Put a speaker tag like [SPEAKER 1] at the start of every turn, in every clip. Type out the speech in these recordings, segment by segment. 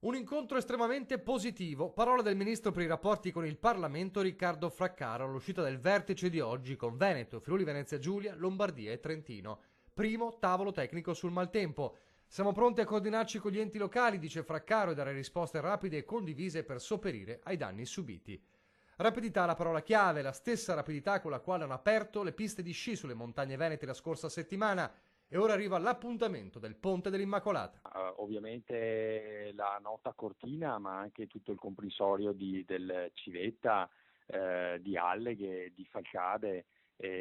[SPEAKER 1] Un incontro estremamente positivo, parole del ministro per i rapporti con il Parlamento Riccardo Fraccaro all'uscita del vertice di oggi con Veneto, Friuli Venezia Giulia, Lombardia e Trentino. Primo tavolo tecnico sul maltempo. Siamo pronti a coordinarci con gli enti locali, dice Fraccaro, e dare risposte rapide e condivise per sopperire ai danni subiti. Rapidità è la parola chiave, la stessa rapidità con la quale hanno aperto le piste di sci sulle montagne venete la scorsa settimana, e ora arriva l'appuntamento del Ponte dell'Immacolata.
[SPEAKER 2] Ovviamente la nota Cortina, ma anche tutto il comprensorio del Civetta, di Alleghe, di Falcade,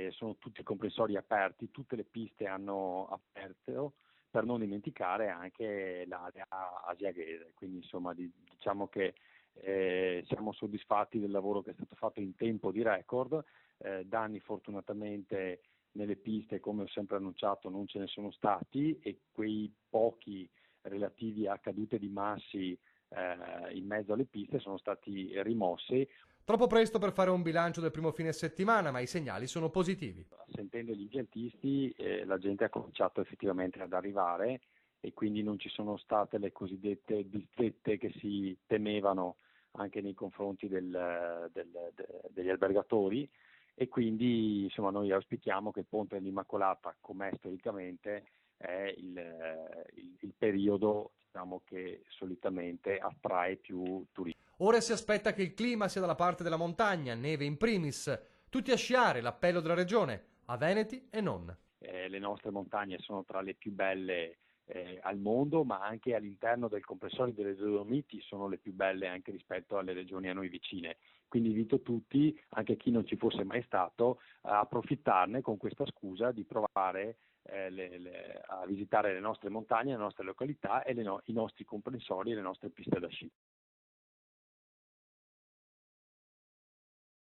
[SPEAKER 2] sono tutti comprensori aperti, tutte le piste hanno aperto, per non dimenticare anche l'area asiaghese. Quindi insomma diciamo che siamo soddisfatti del lavoro che è stato fatto in tempo di record. Danni fortunatamente nelle piste, come ho sempre annunciato, non ce ne sono stati, e quei pochi relativi a cadute di massi in mezzo alle piste sono stati rimossi.
[SPEAKER 1] Troppo presto per fare un bilancio del primo fine settimana, ma i segnali sono positivi.
[SPEAKER 2] Sentendo gli impiantisti, la gente ha cominciato effettivamente ad arrivare, e quindi non ci sono state le cosiddette disdette che si temevano anche nei confronti degli albergatori, e quindi insomma noi auspichiamo che il Ponte dell'Immacolata, com'è storicamente, è il periodo, diciamo, che solitamente attrae più turisti.
[SPEAKER 1] Ora si aspetta che il clima sia dalla parte della montagna, neve in primis. Tutti a sciare, l'appello della regione, a Veneti e non.
[SPEAKER 2] Le nostre montagne sono tra le più belle al mondo, ma anche all'interno del comprensorio delle Dolomiti sono le più belle anche rispetto alle regioni a noi vicine. Quindi invito tutti, anche chi non ci fosse mai stato, a approfittarne con questa scusa di provare a visitare le nostre montagne, le nostre località e i nostri comprensori e le nostre piste da sci.